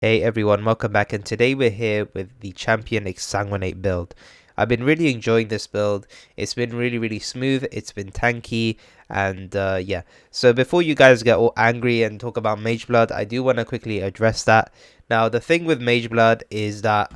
Hey everyone, welcome back, and today we're here with the champion Exsanguinate build. I've been really enjoying this build. It's been really smooth, it's been tanky, and yeah. So before you guys get all angry and talk about Mageblood, I do want to quickly address that. Now the thing with Mageblood is that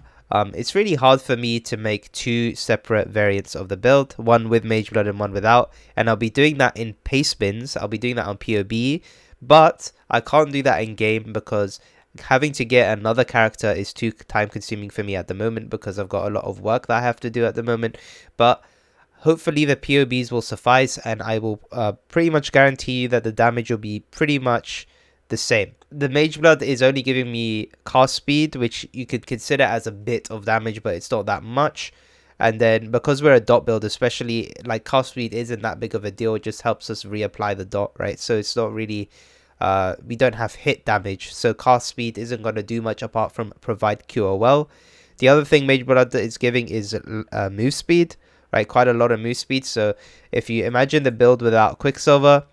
it's really hard for me to make two separate variants of the build, one with Mageblood and one without, and I'll be doing that in paste bins. I'll be doing that on PoE, but I can't do that in game because having to get another character is too time consuming for me at the moment because I've got a lot of work that I have to do at the moment. But hopefully the POBs will suffice, and I will pretty much guarantee you that the damage will be pretty much the same. The Mageblood is only giving me cast speed, which you could consider as a bit of damage, but it's not that much. And then because we're a dot build, especially, like, cast speed isn't that big of a deal. It just helps us reapply the dot, right? So it's not really we don't have hit damage, so cast speed isn't going to do much apart from provide cure well. The other thing Mageblood is giving is move speed, right? Quite a lot of move speed. So if you imagine the build without Quicksilver,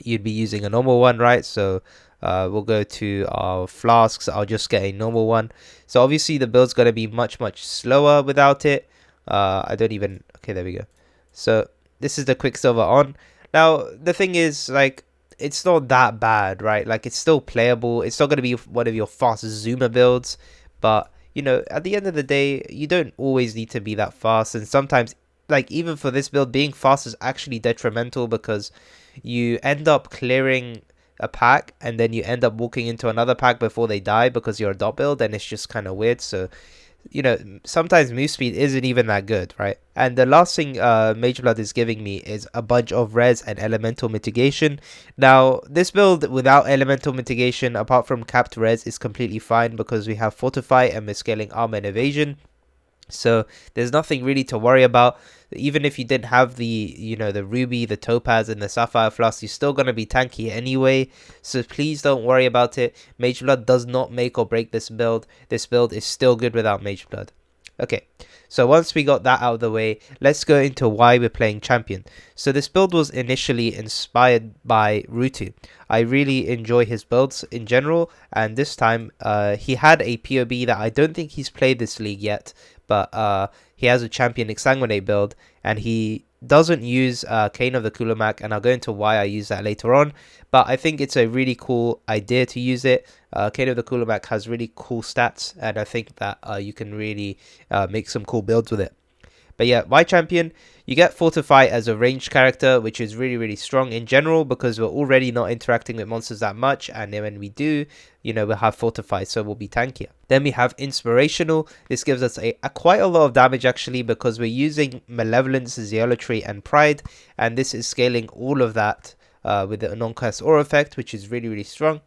you'd be using a normal one, right? So we'll go to our Flasks. I'll just get a normal one. So obviously the build's going to be much slower without it. I don't even... Okay, there we go. So this is the Quicksilver on. Now the thing is, like, it's not that bad, right? Like, it's still playable. It's not going to be one of your fast zoomer builds, but you know, at the end of the day, you don't always need to be that fast, and sometimes, like, even for this build, being fast is actually detrimental because you end up clearing a pack and then you end up walking into another pack before they die because you're a dot build, and it's just kind of weird. So you know, sometimes move speed isn't even that good, right? And the last thing Mageblood is giving me is a bunch of res and elemental mitigation. Now, this build without elemental mitigation, apart from capped res, is completely fine because we have fortify and we're scaling armor and evasion. So there's nothing really to worry about. Even if you didn't have the, you know, the ruby, the topaz, and the sapphire flask, you're still going to be tanky anyway. So please don't worry about it. Mageblood does not make or break this build. This build is still good without Mageblood. Okay, so once we got that out of the way, let's go into why we're playing champion. So this build was initially inspired by Ruetoo. I really enjoy his builds in general, and this time he had a POB that I don't think he's played this league yet, but he has a champion Exsanguinate build, and he doesn't use Cane of the Kulemak, and I'll go into why I use that later on. But I think it's a really cool idea to use it. Cane of the Kulemak has really cool stats, and I think that you can really make some cool builds with it. But yeah, why champion? You get Fortify as a ranged character, which is really strong in general because we're already not interacting with monsters that much, and then when we do, you know, we'll have Fortify, so we'll be tankier. Then we have Inspirational. This gives us a quite a lot of damage actually because we're using Malevolence, Zealotry, and Pride, and this is scaling all of that with the non-curse aura effect, which is really strong.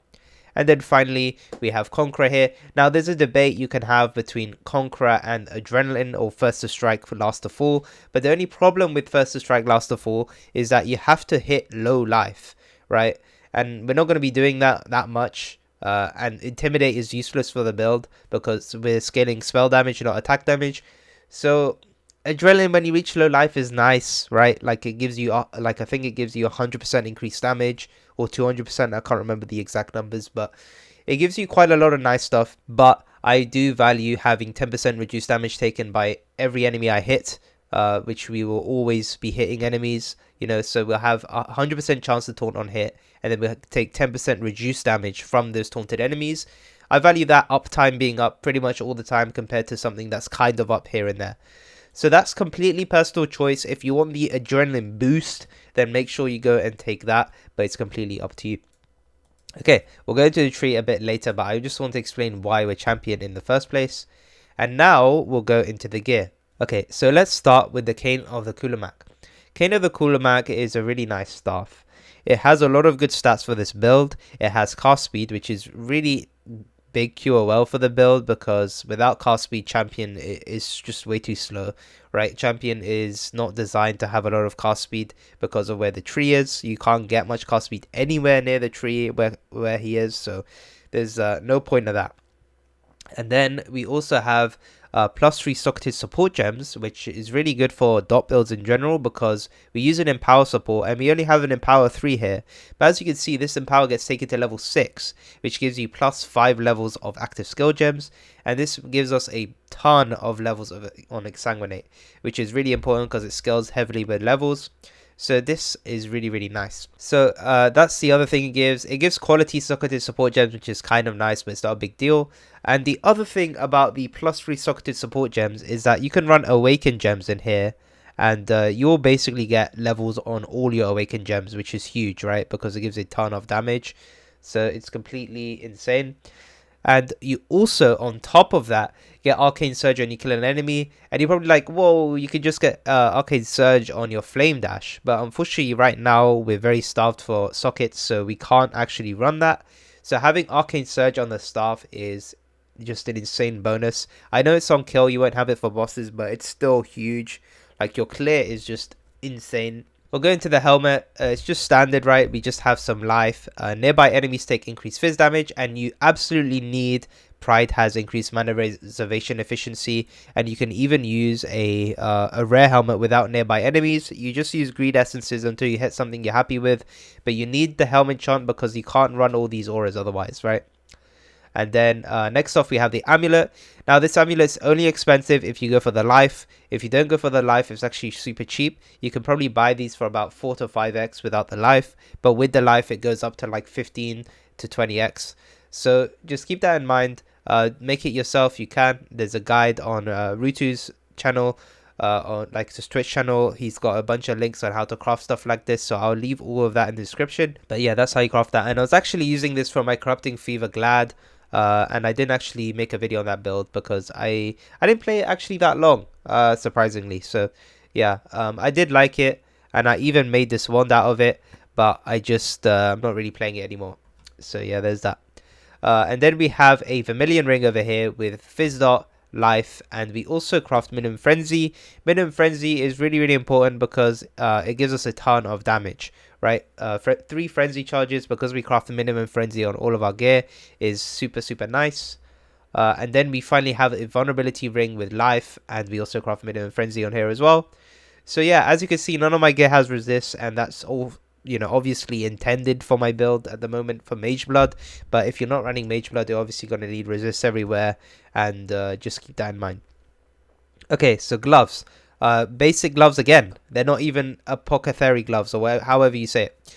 And then finally, we have Conqueror here. Now, there's a debate you can have between Conqueror and Adrenaline or First to Strike for Last to Fall. But the only problem with First to Strike Last to Fall is that you have to hit low life, right? And we're not going to be doing that much. And Intimidate is useless for the build because we're scaling spell damage, not attack damage. So Adrenaline when you reach low life is nice, right? Like, it gives you, like, I think it gives you 100% increased damage or 200%. I can't remember the exact numbers, but it gives you quite a lot of nice stuff. But I do value having 10% reduced damage taken by every enemy I hit, which we will always be hitting enemies, you know, so we'll have 100% chance to taunt on hit, and then we'll take 10% reduced damage from those taunted enemies. I value that uptime being up pretty much all the time compared to something that's kind of up here and there. So that's completely personal choice. If you want the adrenaline boost, then make sure you go and take that, but it's completely up to you. Okay, we'll go into the tree a bit later, but I just want to explain why we're champion in the first place. And now we'll go into the gear. Okay, so let's start with the Cane of the Kulemak. Cane of the Kulemak is a really nice staff. It has a lot of good stats for this build. It has cast speed, which is really big QOL for the build because without cast speed, champion is just way too slow, right? Champion is not designed to have a lot of cast speed because of where the tree is. You can't get much cast speed anywhere near the tree where he is, so there's no point of that. And then we also have +3 socketed support gems, which is really good for dot builds in general because we use an empower support and we only have an empower 3 here. But as you can see, this empower gets taken to level 6, which gives you +5 levels of active skill gems, and this gives us a ton of levels on Exsanguinate, which is really important because it scales heavily with levels. So this is really, really nice. So that's the other thing it gives. It gives quality socketed support gems, which is kind of nice, but it's not a big deal. And the other thing about the +3 socketed support gems is that you can run awakened gems in here, and you'll basically get levels on all your awakened gems, which is huge, right? Because it gives a ton of damage. So it's completely insane. And you also, on top of that, get Arcane Surge when you kill an enemy. And you're probably like, whoa, you can just get Arcane Surge on your Flame Dash. But unfortunately, right now, we're very starved for sockets, so we can't actually run that. So having Arcane Surge on the staff is just an insane bonus. I know it's on kill, you won't have it for bosses, but it's still huge. Like, your clear is just insane. We'll go into the helmet. It's just standard, right? We just have some life. Nearby enemies take increased fizz damage, and you absolutely need Pride has increased mana reservation efficiency, and you can even use a rare helmet without nearby enemies. You just use greed essences until you hit something you're happy with, but you need the helmet enchant because you can't run all these auras otherwise, right? And then next off we have the amulet. Now this amulet is only expensive if you go for the life. If you don't go for the life, it's actually super cheap. You can probably buy these for about 4 to 5x without the life, but with the life it goes up to like 15 to 20x. So just keep that in mind. Make it yourself, you can. There's a guide on Ruetoo's channel, on like his Twitch channel. He's got a bunch of links on how to craft stuff like this, so I'll leave all of that in the description. But yeah, that's how you craft that. And I was actually using this for my Corrupting Fever Glad. And I didn't actually make a video on that build because I didn't play it actually that long, surprisingly. So yeah, I did like it, and I even made this wand out of it, but I just I'm not really playing it anymore. So yeah, there's that. And then we have a Vermilion ring over here with Fizz Dot, life, and we also craft Minimum Frenzy. Minimum Frenzy is really, really important because it gives us a ton of damage, right? 3 Frenzy charges because we craft the Minimum Frenzy on all of our gear is super, super nice. And then we finally have a Vulnerability ring with life, and we also craft Minimum Frenzy on here as well. So yeah, as you can see, none of my gear has resist, and that's all, you know, obviously intended for my build at the moment for Mageblood. But if you're not running Mageblood, you're obviously going to need resist everywhere, and just keep that in mind. Okay, so gloves. Basic gloves again. They're not even apothecary gloves, or however you say it.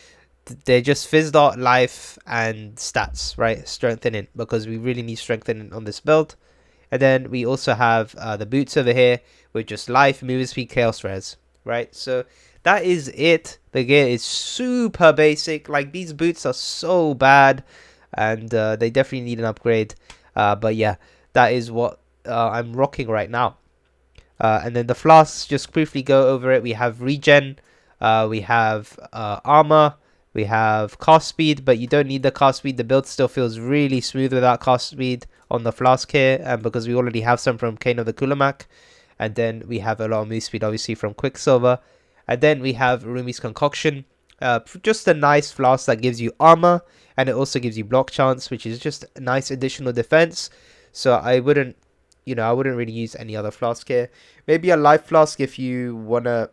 They're just fizz dot, life, and stats, right? Strengthening, because we really need strengthening on this build. And then we also have the boots over here with just life, movement speed, chaos res, right? So that is it. The gear is super basic. Like, these boots are so bad, and they definitely need an upgrade. But yeah, that is what I'm rocking right now. And then the flasks, just briefly go over it. We have regen, we have armor, we have cast speed, but you don't need the cast speed. The build still feels really smooth without cast speed on the flask here, and because we already have some from Cane of Kulemak. And then we have a lot of move speed, obviously, from Quicksilver. And then we have Rumi's Concoction, just a nice flask that gives you armor, and it also gives you block chance, which is just a nice additional defense. So I wouldn't really use any other flask here. Maybe a life flask if you wanna,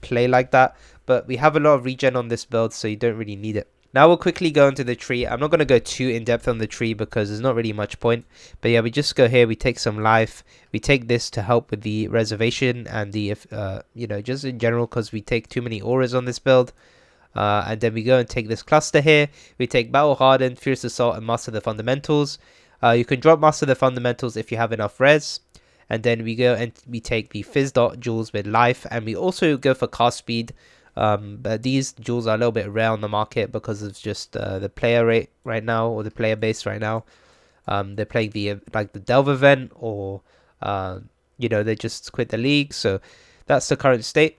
play like that. But we have a lot of regen on this build, so you don't really need it. Now we'll quickly go into the tree. I'm not going to go too in depth on the tree because there's not really much point. But yeah, we just go here, we take some life. We take this to help with the reservation and the, just in general, because we take too many auras on this build. And then we go and take this cluster here. We take Battle Hardened, Fierce Assault, and Master the Fundamentals. You can drop Master the Fundamentals if you have enough res. And then we go and we take the Fizz Dot jewels with life. And we also go for cast speed. But these jewels are a little bit rare on the market because of just the player rate right now, or the player base right now. They're playing the Delve event, or they just quit the league. So that's the current state.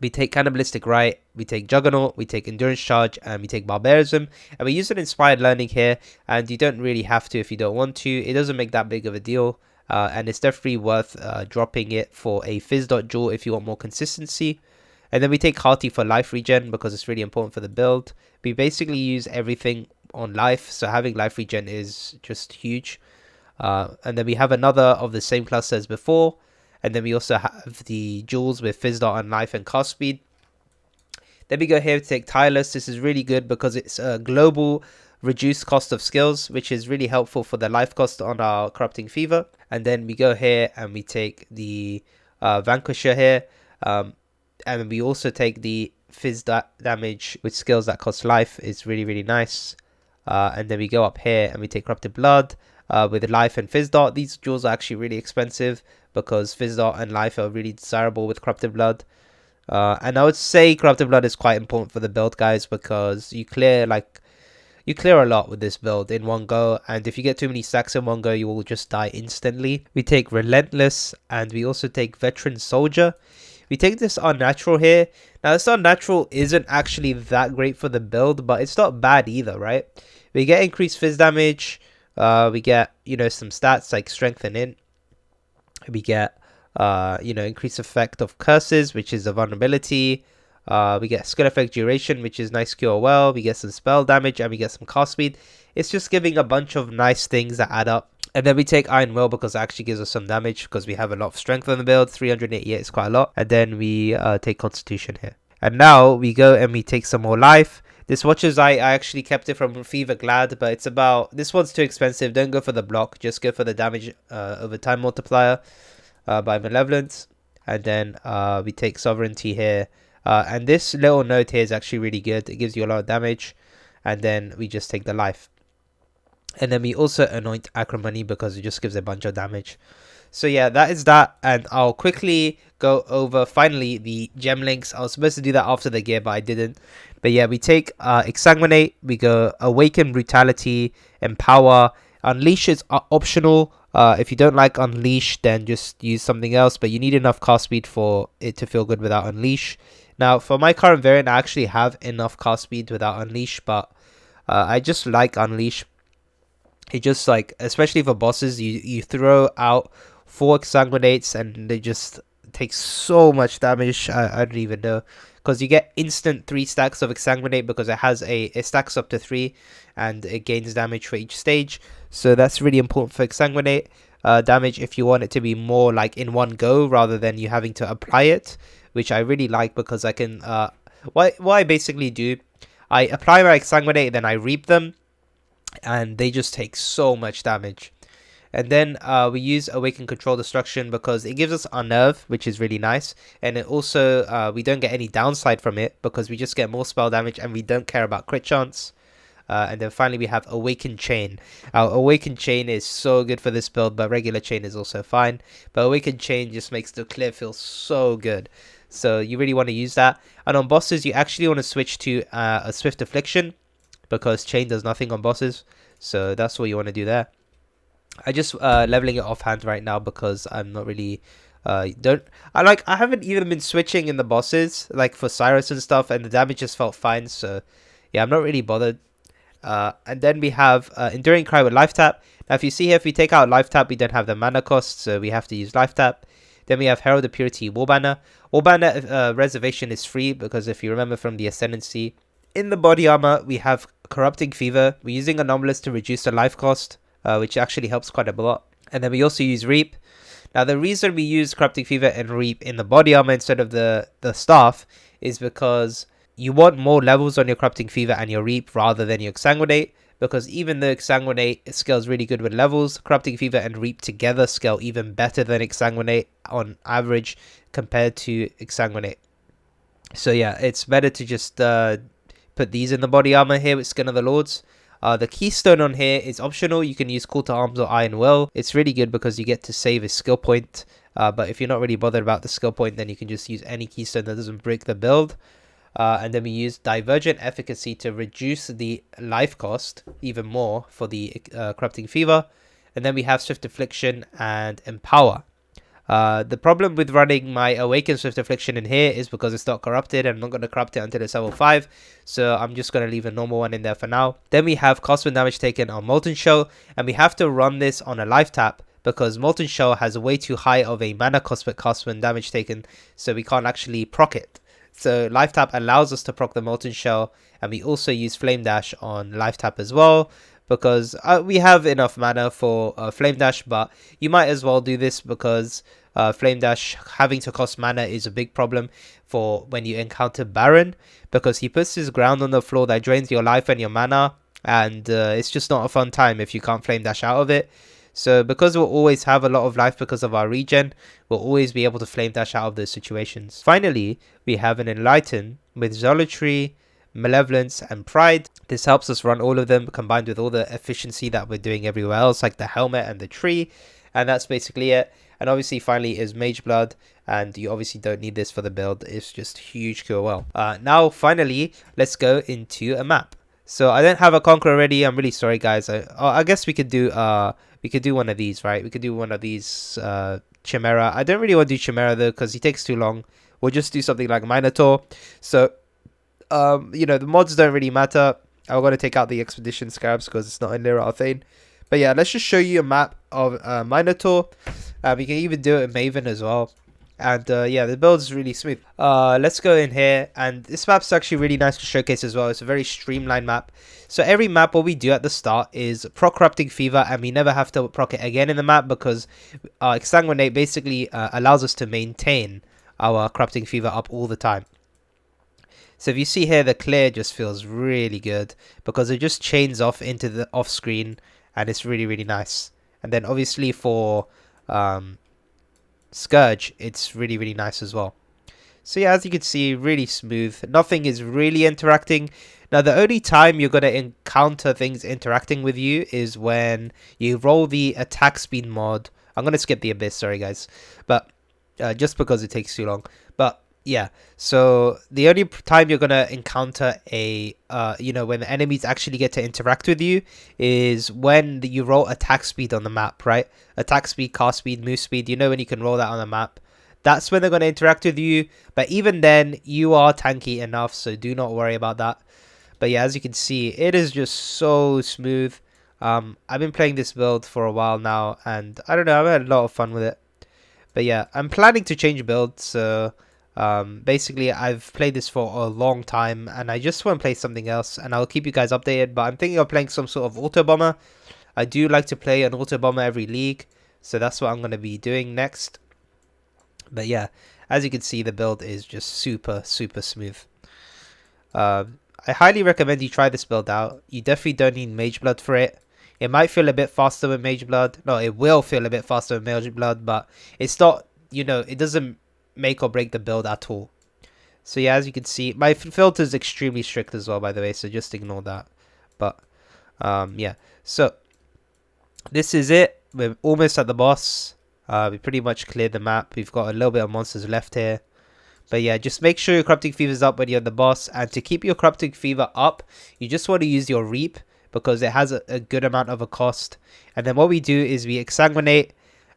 We take Cannibalistic Rite, we take Juggernaut, we take Endurance Charge, and we take Barbarism. And we use an Inspired Learning here, and you don't really have to if you don't want to. It doesn't make that big of a deal, and it's definitely worth dropping it for a Fizz Dot jewel if you want more consistency. And then we take Hearty for life regen because it's really important for the build. We basically use everything on life, so having life regen is just huge. And then we have another of the same cluster as before, and then we also have the jewels with Fizz Dot on life and cast speed. Then we go here to take Tireless. This is really good because it's a global reduced cost of skills, which is really helpful for the life cost on our Corrupting Fever. And then we go here and we take the Vanquisher here, and we also take the Fizz damage with skills that cost life. It's really nice. And then we go up here and we take Corrupted Blood with life and Fizz Dot. These jewels are actually really expensive because Fizz Dot and life are really desirable with Corrupted Blood. And I would say Corrupted Blood is quite important for the build, guys, because you clear a lot with this build in one go, and if you get too many stacks in one go, you will just die instantly. We take Relentless, and we also take Veteran Soldier. We take this Unnatural here. Now, this Unnatural isn't actually that great for the build, but it's not bad either, right? We get increased Fizz damage. We get, some stats like Strength and Int. We get increased effect of curses, which is a vulnerability. We get skill effect duration, which is nice cure well. We get some spell damage, and we get some cast speed. It's just giving a bunch of nice things that add up. And then we take Iron Will because it actually gives us some damage because we have a lot of strength on the build. 388 is quite a lot. And then we take Constitution here. And now we go and we take some more life. This Watchers, I actually kept it from Fever Glad, but it's about... This one's too expensive. Don't go for the block. Just go for the damage over time multiplier by Malevolence. And then we take Sovereignty here. And this little note here is actually really good. It gives you a lot of damage. And then we just take the life. And then we also anoint Acrimony because it just gives a bunch of damage. So yeah, that is that. And I'll quickly go over finally the gem links. I was supposed to do that after the gear, but I didn't. But yeah, we take Exsanguinate. We go Awaken Brutality, Empower. Unleash is optional. If you don't like Unleash, then just use something else. But you need enough cast speed for it to feel good without Unleash. Now, for my current variant, I actually have enough cast speed without Unleash. But I just like Unleash. It just like, especially for bosses, you throw out 4 Exsanguinates and they just take so much damage. I don't even know, because you get instant 3 stacks of Exsanguinate because it stacks up to 3 and it gains damage for each stage. So that's really important for Exsanguinate damage if you want it to be more like in one go rather than you having to apply it, which I really like because I can what I basically do, I apply my Exsanguinate, then I reap them, and they just take so much damage. And then we use Awaken Control Destruction because it gives us Unnerve, which is really nice. And it also, we don't get any downside from it because we just get more spell damage and we don't care about crit chance. And then finally we have Awaken Chain. Our Awaken Chain is so good for this build, but regular Chain is also fine. But Awaken Chain just makes the clear feel so good. So you really want to use that. And on bosses, you actually want to switch to a Swift Affliction, because Chain does nothing on bosses. So that's what you want to do there. I just leveling it offhand right now because I'm not really I haven't even been switching in the bosses like for Cyrus and stuff, and the damage just felt fine. So yeah, I'm not really bothered. And then we have Enduring Cry with Life Tap. Now if you see here, if we take out Life Tap, we don't have the mana cost, so we have to use Life Tap. Then we have Herald of Purity Warbanner. Warbanner reservation is free because if you remember from the Ascendancy, in the body armor we have Corrupting Fever. We're using Anomalous to reduce the life cost, which actually helps quite a lot. And then we also use Reap. Now the reason we use Corrupting Fever and Reap in the body armor instead of the staff is because you want more levels on your Corrupting Fever and your Reap rather than your Exsanguinate, because even though Exsanguinate scales really good with levels, Corrupting Fever and Reap together scale even better than Exsanguinate on average compared to Exsanguinate. So yeah, it's better to just put these in the body armor here with Skin of the Lords. The keystone on here is optional. You can use Call to Arms or Iron Will. It's really good because you get to save a skill point. But if you're not really bothered about the skill point, then you can just use any keystone that doesn't break the build. And then we use Divergent Efficacy to reduce the life cost even more for the Corrupting Fever. And then we have Swift Affliction and Empower. The problem with running my Awakened Swift Affliction in here is because it's not corrupted, and I'm not going to corrupt it until it's level 5, so I'm just going to leave a normal one in there for now. Then we have cost when damage taken on Molten Shell, and we have to run this on a life tap because Molten Shell has way too high of a mana cost per cost when damage taken, so we can't actually proc it. So life tap allows us to proc the molten shell, and we also use flame dash on life tap as well, because we have enough mana for flame dash, but you might as well do this because flame dash having to cost mana is a big problem for when you encounter Baron, because he puts his ground on the floor that drains your life and your mana, and it's just not a fun time if you can't flame dash out of it. So because we'll always have a lot of life because of our regen, we'll always be able to flame dash out of those situations. Finally, we have an Enlighten with Zealotry, Malevolence and Pride. This helps us run all of them combined with all the efficiency that we're doing everywhere else, like the helmet and the tree. And that's basically it. And obviously finally is Mageblood, and you obviously don't need this for the build. It's just huge QOL. Now finally, let's go into a map. So I don't have a Conqueror already. I'm really sorry, guys. I guess we could do one of these, right? We could do one of these Chimera. I don't really want to do Chimera though because he takes too long. We'll just do something like Minotaur. So the mods don't really matter. I'm going to take out the Expedition Scarabs because it's not in Lyra Arthane. But yeah, let's just show you a map of Minotaur. We can even do it in Maven as well. And yeah, the build is really smooth. Let's go in here, and this map's actually really nice to showcase as well. It's a very streamlined map. So every map, what we do at the start is proc Corrupting Fever, and we never have to proc it again in the map because Exsanguinate basically allows us to maintain our Corrupting Fever up all the time. So if you see here, the clear just feels really good because it just chains off into the off screen, and it's really, really nice. And then obviously for Scourge, it's really, really nice as well. So yeah, as you can see, really smooth. Nothing is really interacting. Now, the only time you're going to encounter things interacting with you is when you roll the attack speed mod. I'm going to skip the Abyss, sorry guys. But just because it takes too long. But yeah, so the only time you're going to encounter a, when the enemies actually get to interact with you is when you roll attack speed on the map, right? Attack speed, cast speed, move speed, when you can roll that on the map. That's when they're going to interact with you. But even then, you are tanky enough, so do not worry about that. But yeah, as you can see, it is just so smooth. I've been playing this build for a while now, and I don't know, I've had a lot of fun with it. But yeah, I'm planning to change builds, so basically I've played this for a long time, and I just want to play something else, and I'll keep you guys updated. But I'm thinking of playing some sort of auto bomber. I do like to play an auto bomber every league, so that's what I'm going to be doing next. But yeah, as you can see, the build is just super, super smooth. I highly recommend you try this build out. You definitely don't need Mageblood for it. It might feel a bit faster with Mageblood. No, it will feel a bit faster with Mageblood, but it's not, it doesn't make or break the build at all. So yeah, as you can see, my filter is extremely strict as well, by the way, so just ignore that. But yeah, so this is it. We're almost at the boss. We pretty much cleared the map. We've got a little bit of monsters left here. But yeah, just make sure your Corrupting Fever is up when you're the boss. And to keep your Corrupting Fever up, you just want to use your Reap because it has a good amount of a cost. And then what we do is we Exsanguinate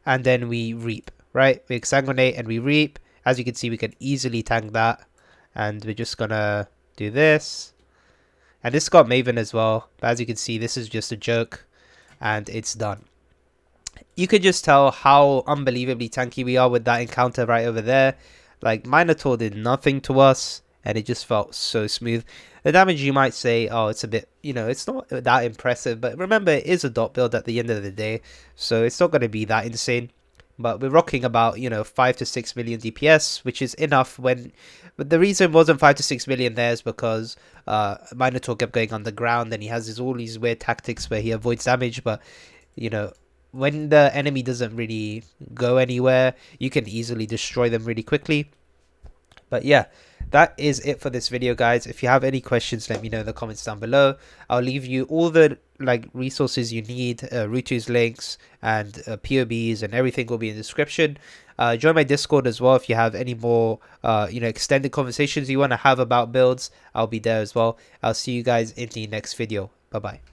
and then we Reap, right? We Exsanguinate and we Reap. As you can see, we can easily tank that. And we're just going to do this. And this got Maven as well. But as you can see, this is just a joke. And it's done. You could just tell how unbelievably tanky we are with that encounter right over there. Like, Minotaur did nothing to us, and it just felt so smooth. The damage, you might say, oh, it's a bit, it's not that impressive. But remember, it is a dot build at the end of the day, so it's not going to be that insane. But we're rocking about, 5 to 6 million DPS, which is enough when... But the reason it wasn't 5 to 6 million there is because Minotaur kept going underground, and he has all these weird tactics where he avoids damage, but, when the enemy doesn't really go anywhere, you can easily destroy them really quickly. But yeah, that is it for this video, guys. If you have any questions, let me know in the comments down below. I'll leave you all the resources you need, Ruetoo's links and POBs, and everything will be in the description. Join my Discord as well if you have any more extended conversations you want to have about builds. I'll be there as well. I'll see you guys in the next video. Bye bye.